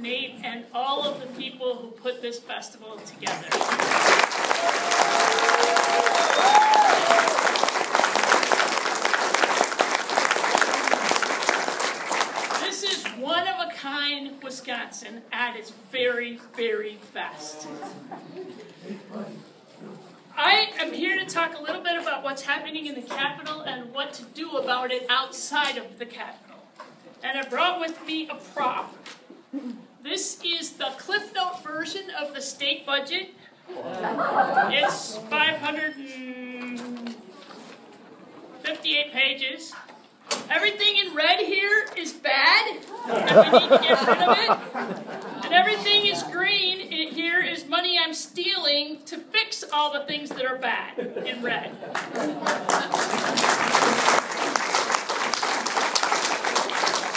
Nate, and all of the people who put this festival together. This is one-of-a-kind Wisconsin at its very, very best. I am here to talk a little bit about what's happening in the Capitol and what to do about it outside of the Capitol. And I brought with me a prop. This is the Cliff Note version of the state budget. It's 558 pages. Everything in red here is bad, and we need to get rid of it. And everything is green here is money I'm stealing to fix all the things that are bad in red.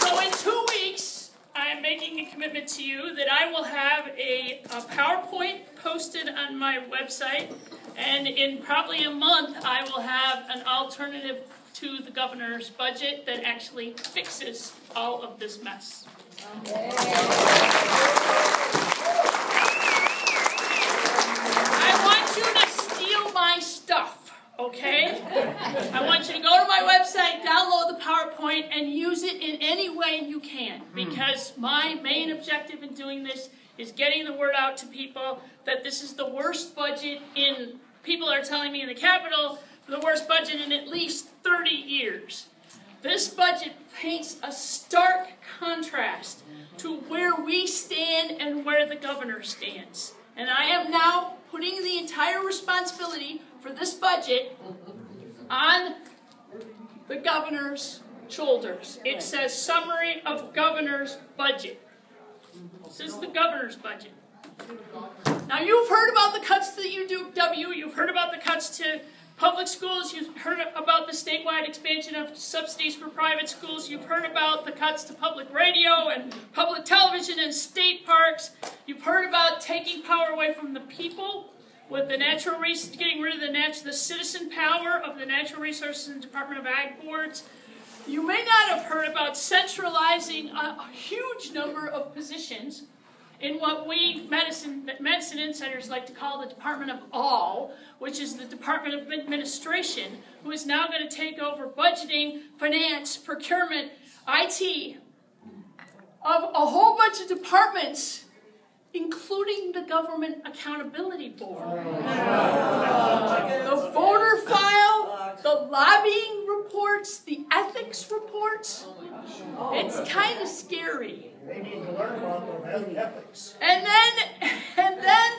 So in 2 weeks, I am making a commitment to you that I will have a PowerPoint posted on my website, and in probably a month, I will have an alternative to the governor's budget that actually fixes all of this mess. I want you to steal my stuff, okay? I want you to go to my website, download the PowerPoint, and use it in any way you can, because my main objective in doing this is getting the word out to people that this is the worst budget in, people are telling me in the Capitol, the worst budget in at least 30 years. This budget paints a stark contrast to where we stand and where the governor stands. And I am now putting the entire responsibility for this budget on the governor's shoulders. It says Summary of Governor's Budget. This is the governor's budget. Now you've heard about the cuts to the UW, you've heard about the cuts to public schools, you've heard about the statewide expansion of subsidies for private schools, you've heard about the cuts to public radio and public television and state parks, you've heard about taking power away from the people with the getting rid of the citizen power of the Natural Resources and Department of Ag boards. You may not have heard about centralizing a huge number of positions in what we medicine insiders like to call the Department of All, which is the Department of Administration, who is now going to take over budgeting, finance, procurement, IT, of a whole bunch of departments, including the Government Accountability Board. The voter file, the lobbying reports, the ethics reports. It's kind of scary. They need to learn about the ethics. And then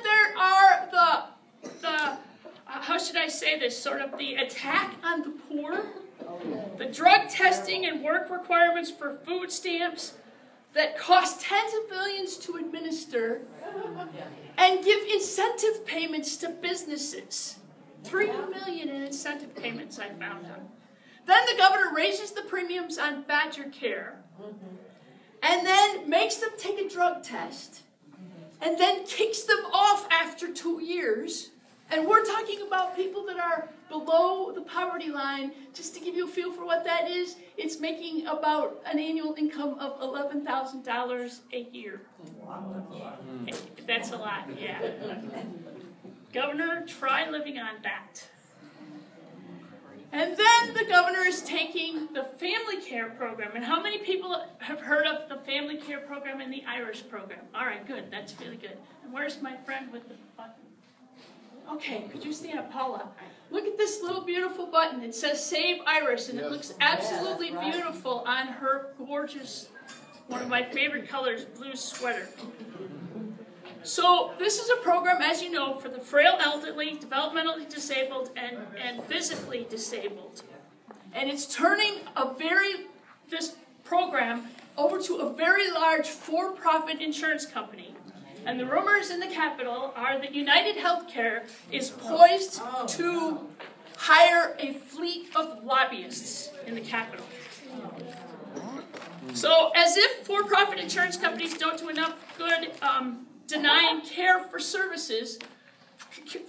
there are the how should I say this, sort of the attack on the poor, the drug testing and work requirements for food stamps that cost tens of billions to administer and give incentive payments to businesses. $3 million in incentive payments I found out. Then the governor raises the premiums on Badger Care, and then makes them take a drug test, and then kicks them off after 2 years. And we're talking about people that are below the poverty line. Just to give you a feel for what that is, it's making about an annual income of $11,000 a year. That's a lot, yeah. Governor, try living on that. And then the governor is taking the family care program. And how many people have heard of the family care program and the Irish program? All right, good. That's really good. And where's my friend with the button? Okay, could you stand up, Paula? Look at this little beautiful button. It says Save Iris, and it looks absolutely beautiful on her gorgeous, one of my favorite colors, blue sweater. So this is a program, as you know, for the frail elderly, developmentally disabled, and physically disabled. And it's turning this program over to a very large for-profit insurance company. And the rumors in the Capitol are that United Healthcare is poised to hire a fleet of lobbyists in the Capitol. So as if for-profit insurance companies don't do enough good denying care for services,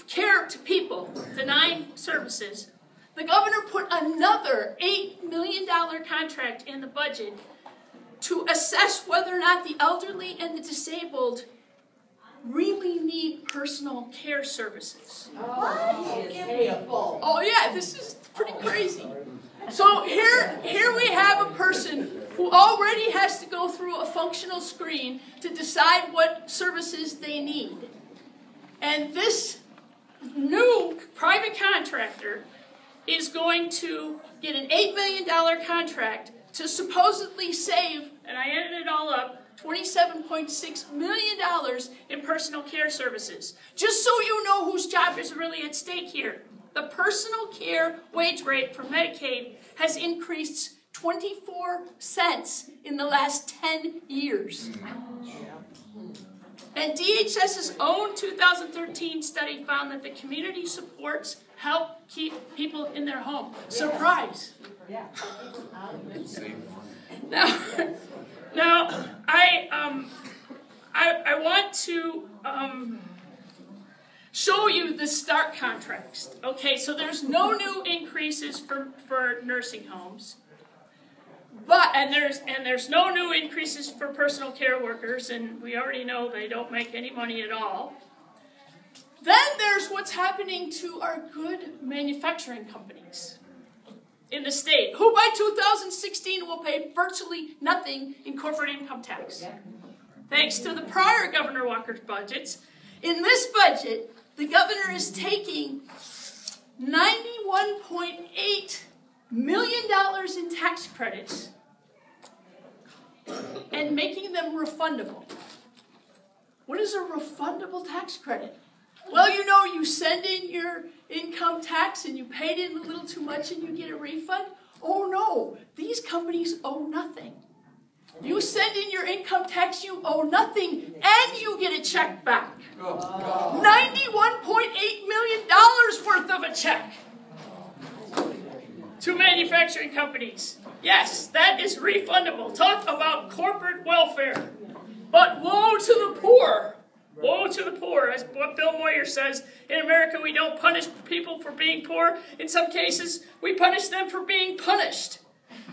care to people, denying services, the governor put another $8 million contract in the budget to assess whether or not the elderly and the disabled really need personal care services. Oh yeah, this is pretty crazy. So here we have a person who already has to go through a functional screen to decide what services they need. And this new private contractor is going to get an $8 million contract to supposedly save, and I added it all up, $27.6 million in personal care services. Just so you know whose job is really at stake here. The personal care wage rate for Medicaid has increased 24 cents in the last 10 years. And DHS's own 2013 study found that the community supports help keep people in their home. Surprise! Now, I want to show you the stark contrast. Okay, so there's no new increases for nursing homes, and there's no new increases for personal care workers, and we already know they don't make any money at all. Then there's what's happening to our good manufacturing companies in the state, who by 2016 will pay virtually nothing in corporate income tax. Thanks to the prior Governor Walker's budgets. In this budget, the governor is taking $91.8 million in tax credits and making them refundable. What is a refundable tax credit? Well, you know, you send in your income tax and you paid in a little too much and you get a refund. Oh no, these companies owe nothing. You send in your income tax, you owe nothing, and you get a check back. $91.8 million worth of a check to manufacturing companies. Yes, that is refundable. Talk about corporate welfare. But woe to the poor. Woe to the poor. As what Bill Moyer says, in America we don't punish people for being poor. In some cases, we punish them for being punished.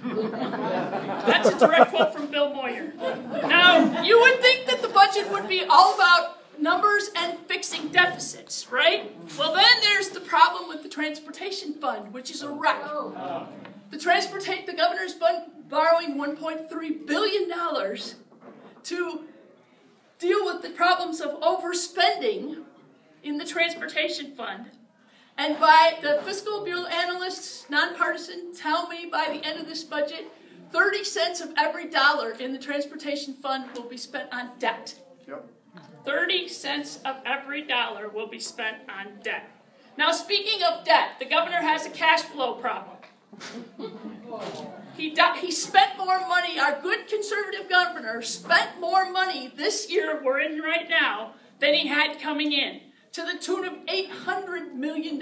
That's a direct quote from Bill Moyer. Now, you would think that the budget would be all about numbers and fixing deficits, right? Well, then there's the problem with the transportation fund, which is a wreck. The governor's borrowing $1.3 billion to deal with the problems of overspending in the transportation fund. And by the fiscal bureau analysts, nonpartisan, tell me by the end of this budget, 30 cents of every dollar in the transportation fund will be spent on debt. Yep. 30 cents of every dollar will be spent on debt. Now, speaking of debt, the governor has a cash flow problem. He spent more money, our good conservative governor spent more money this year we're in right now than he had coming in, to the tune of $800 million.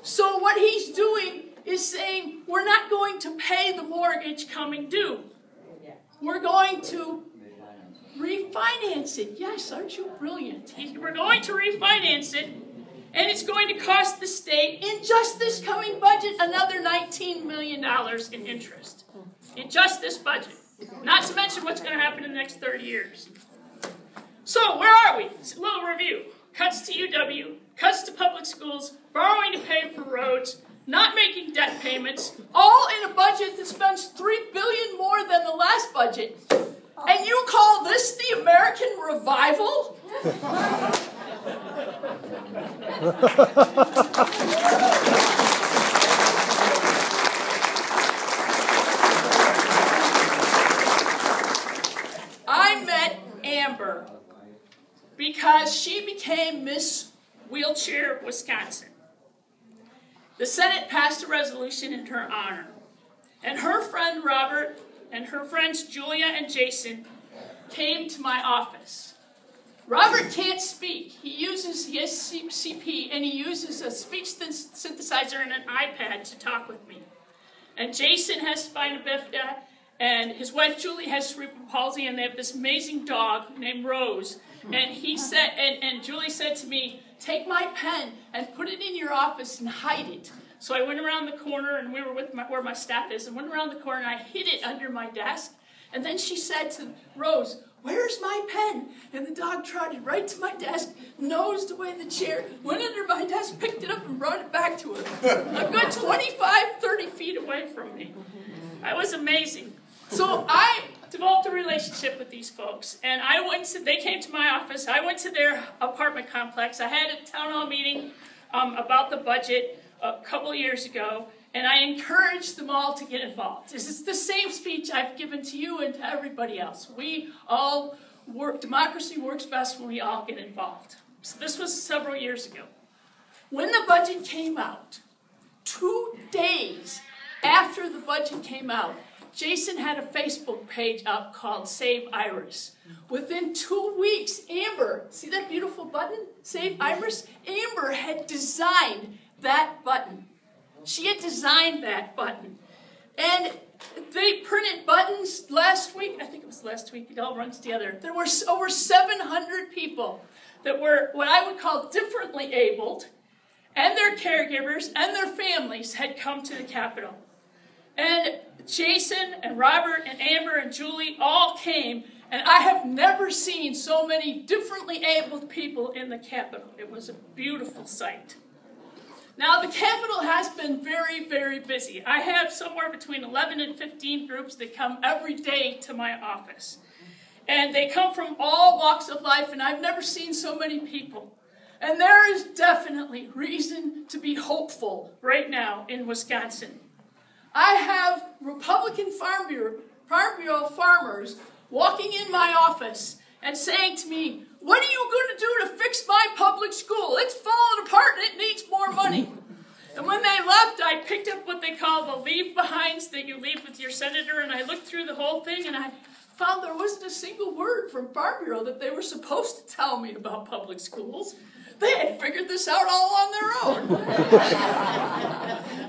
So what he's doing is saying, we're not going to pay the mortgage coming due. We're going to refinance it. Yes, aren't you brilliant? We're going to refinance it, and it's going to cost the state, in just this coming budget, another $19 million in interest. In just this budget. Not to mention what's going to happen in the next 30 years. So, where are we? It's a little review. Cuts to UW, cuts to public schools, borrowing to pay for roads, not making debt payments, all in a budget that spends $3 billion more than the last budget. And you call this the American revival? I met Amber because she became Miss Wheelchair Wisconsin. The Senate passed a resolution in her honor. And her friend Robert and her friends Julia and Jason came to my office. Robert can't speak. He has CP, and he uses a speech synthesizer and an iPad to talk with me. And Jason has spina bifida, and his wife Julie has cerebral palsy, and they have this amazing dog named Rose. And he said, and Julie said to me, take my pen and put it in your office and hide it. So I went around the corner, and we were with where my staff is, and went around the corner, and I hid it under my desk. And then she said to Rose, "Where's my pen?" And the dog trotted right to my desk, nosed away the chair, went under my desk, picked it up, and brought it back to her. A good 25, 30 feet away from me. That was amazing. So I developed a relationship with these folks, and they came to my office. I went to their apartment complex. I had a town hall meeting about the budget a couple years ago, and I encouraged them all to get involved. This is the same speech I've given to you and to everybody else. We all work, democracy works best when we all get involved. So this was several years ago. When the budget came out, 2 days after the budget came out, Jason had a Facebook page up called Save Iris. Within 2 weeks, Amber, see that beautiful button, Save Iris? Amber had designed that button. She had designed that button. And they printed buttons last week. I think it was last week. It all runs together. There were over 700 people that were what I would call differently abled, and their caregivers and their families had come to the Capitol. And Jason and Robert and Amber and Julie all came, and I have never seen so many differently abled people in the Capitol. It was a beautiful sight. Now, the Capitol has been very, very busy. I have somewhere between 11 and 15 groups that come every day to my office. And they come from all walks of life, and I've never seen so many people. And there is definitely reason to be hopeful right now in Wisconsin. I have Republican Farm Bureau farmers walking in my office and saying to me, "What are you going to do to fix my public school? It's falling apart and it needs more money." And when they left, I picked up what they call the leave-behinds that you leave with your senator, and I looked through the whole thing, and I found there wasn't a single word from Farm Bureau that they were supposed to tell me about public schools. They had figured this out all on their own.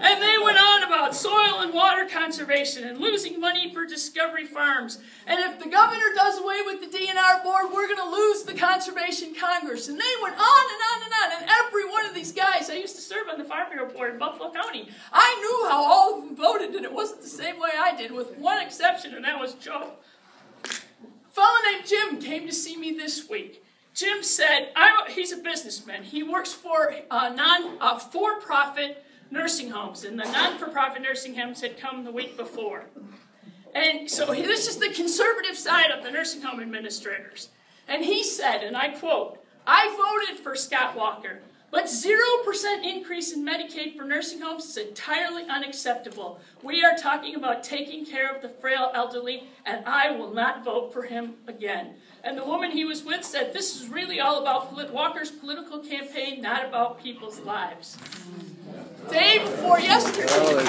And they went on about soil and water conservation and losing money for Discovery Farms. And if the governor does away with the DNR board, we're going to lose the Conservation Congress. And they went on and on and on. And every one of these guys, I used to serve on the Farm Bureau board in Buffalo County. I knew how all of them voted, and it wasn't the same way I did, with one exception, and that was Joe. A fellow named Jim came to see me this week. Jim said, he's a businessman. He works for for-profit nursing homes, and the non-for-profit nursing homes had come the week before. And so this is the conservative side of the nursing home administrators. And he said, and I quote, "I voted for Scott Walker, but 0% increase in Medicaid for nursing homes is entirely unacceptable. We are talking about taking care of the frail elderly, and I will not vote for him again." And the woman he was with said, "This is really all about Walker's political campaign, not about people's lives." Day before yesterday. The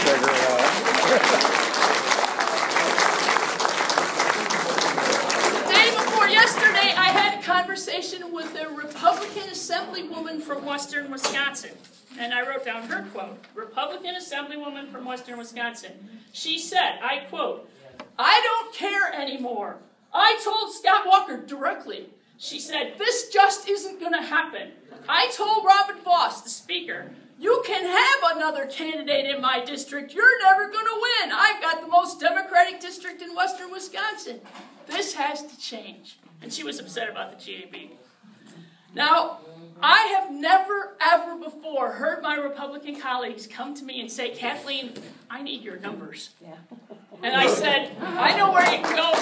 day before yesterday, I had a conversation with a Republican Assemblywoman from Western Wisconsin. And I wrote down her quote, Republican Assemblywoman from Western Wisconsin. She said, I quote, "I don't care anymore. I told Scott Walker directly." She said, "This just isn't going to happen. I told Robert Voss, the speaker, you can have another candidate in my district. You're never going to win. I've got the most Democratic district in Western Wisconsin. This has to change." And she was upset about the GAB. Now, I have never, ever before heard my Republican colleagues come to me and say, "Kathleen, I need your numbers." Yeah. And I said, "I know where you can go."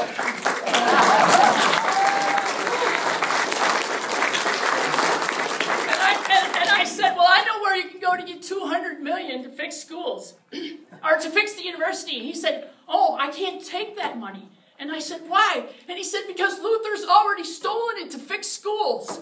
And I said, "Well, I know where you can go to get $200 million to fix schools, or to fix the university." And he said, "Oh, I can't take that money." And I said, "Why?" And he said, "Because Luther's already stolen it to fix schools."